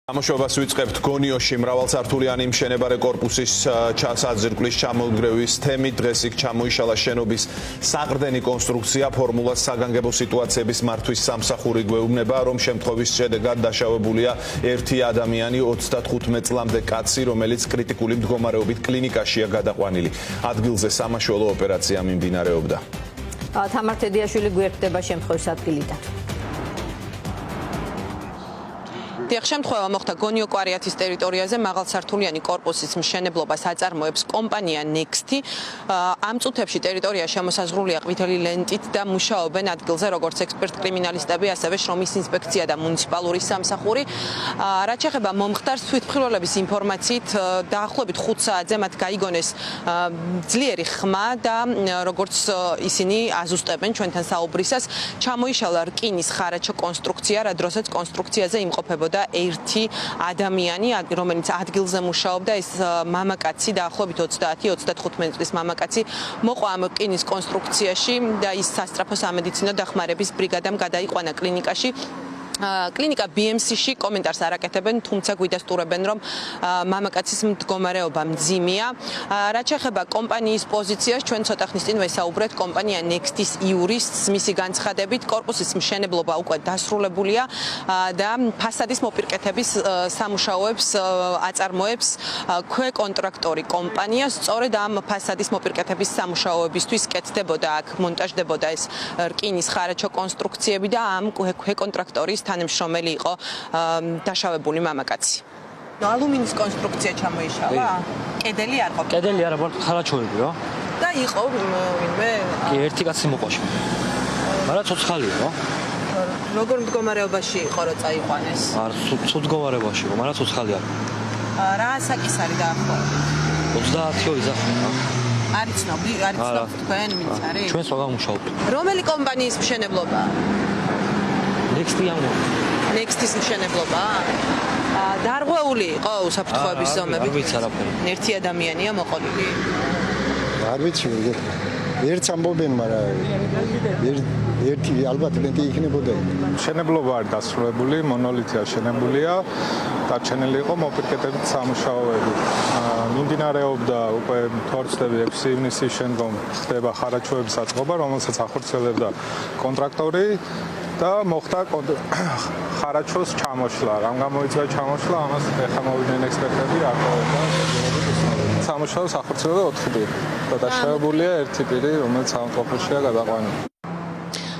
Ამოშობას ვიწყებთ გონიოში მრავალსართულიანი მშენებარე კორპუსის ჩასაძირკვლის ჩამონგრევის თემით. დღეს იქ ჩამოიშალა შენობის საყრდენი კონსტრუქცია. ფორმულას საგანგებო სიტუაციების მართვის სამსახური გვეუბნება, რომ შემთხვევის შედეგად დაშავებულია ერთი ადამიანი 35 წლამდე კაცი, რომელიც კრიტიკული მდგომარეობით კლინიკაშია გადაყვანილი. ადგილზე სამაშველო ოპერაცია მიმდინარეობდა. თამარ თედიაშვილი გვერდდება შემთხვევის ადგილიდან. დიახ, შემთხვევა მოხდა გონიო კვარიათის ტერიტორიაზე მაღალსართულიანი კორპუსის მშენებლობას აწარმოებს კომპანია Next. ამ წუთებში ტერიტორია შემოსაზღვრულია ყვითელი ლენტით და მუშაობენ ადგილზე როგორც ექსპერტ კრიმინალისტები, ასევე შრომის ინსპექცია და მუნიციპალური სამსახური. რაც შეეხება მომხდარს, თვითმხილველების ინფორმაციით დაახლოებით 5 საათზე მათ გაიგონეს ძლიერი ხმა და როგორც ისინი აზუსტებენ ჩვენთან საუბრისას, ჩამოიშალა რკინის ხარაჩო კონსტრუქცია, რა დროსაც კონსტრუქციაზე იმყოფებოდა ერთი ადამიანი, რომელიც ადგილზე მუშაობდა, ეს მამაკაცი, დაახლოებით 30-35 წლის მამაკაცი, მოყვა ამ რკინის კონსტრუქციაში და ის სასწრაფო სამედიცინო დახმარების ბრიგადამ გადაიყვანა კლინიკაში. კლინიკა BMC-ში კომენტარს არ აკეთებენ, თუმცა გვიდასტურებენ, რომ მამაკაცის მდგომარეობა მძიმეა. რაც შეეხება კომპანიის პოზიციას, ჩვენ ცოტა ხნის წინ ვესაუბრეთ კომპანია Next-ის იურისტს, მისი განცხადებით, კორპუსის მშენებლობა უკვე დასრულებულია და ფასადის მოპირკეთების სამუშაოებს აწარმოებს ქვეკონტრაქტორი კომპანია. სწორედ ამ ფასადის მოპირკეთების სამუშაოებისთვის კეთდებოდა აქ მონტაჟდებოდა ეს რკინის ხარაჩო კონსტრუქციები და ამ ქვეკონტრაქტორის თანამშრომელი იყო დაშავებული მამაკაცი. ალუმინის კონსტრუქცია ჩამოიშალა? კედელი არ ყოფილა? კედელი არა, ხარაჩოები რა. და იყო ვინმე? კი, ერთი კაცი მოყვაში. მაგრამ ცოცხალია რა. როგორ მდგომარეობაში იყო რა წაიყვანეს? არ ცუდ მდგომარეობაში იყო, მაგრამ ცოცხალი არა. რა ასაკის არის დაახლოებით? 30-ი ოჯახი რა. არის ცნობილი, არის ცნობილი თქვენ ვინც არის? ჩვენ სხვაგან მუშაობთ. რომელი კომპანიის მშენებლობა? Next-ის მშენებლობა? დარღვეული იყო უსაფრთხოების ზომებით? არ ვიცი არაფერი. ერთი ადამიანია მოყოლილი? არ ვიცი, ერთს ამბობენ, მაგრამ ერთი ალბათ მეტი იქნებოდა. მშენებლობა არ დასრულებული, მონოლითი აშენებულია, დარჩენილი იყო მოპირკეთებით სამუშაოები. მიმდინარეობდა უკვე თორცდები 6 ივნისის შემდგომ ხდება ხარაჩოების აწყობა, რომელსაც ახორციელებდა კონტრაქტორი. და მოხდა ხარაჩოს ჩამოშლა. რამ გამოიწვია ჩამოშლა? ამას ეხლა მოვიდნენ ექსპერტები, აკავებდა სამუშაოს ახორციელებდა 4 პირი. და დაშავებულია ერთი პირი, რომელიც სამყოფელშია გადაყვანილი.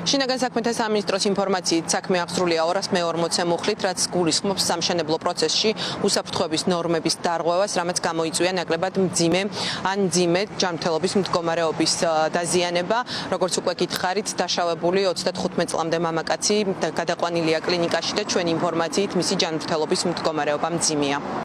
შინაგან საქმეთა სამინისტროს ინფორმაციით საქმე აღსრულია 240 მუხლით, რაც გულისხმობს სამშენებლო პროცესში უსაფრთხოების ნორმების დარღვევას, რამაც გამოიწვია ნაკლებად მძიმე ჯანმრთელობის მდგომარეობის დაზიანება. როგორც უკვე გითხარით, დაშავებული 35 წლამდე მამაკაცი გადაყვანილია კლინიკაში და ჩვენი ინფორმაციით მისი ჯანმრთელობის მდგომარეობა მძიმეა.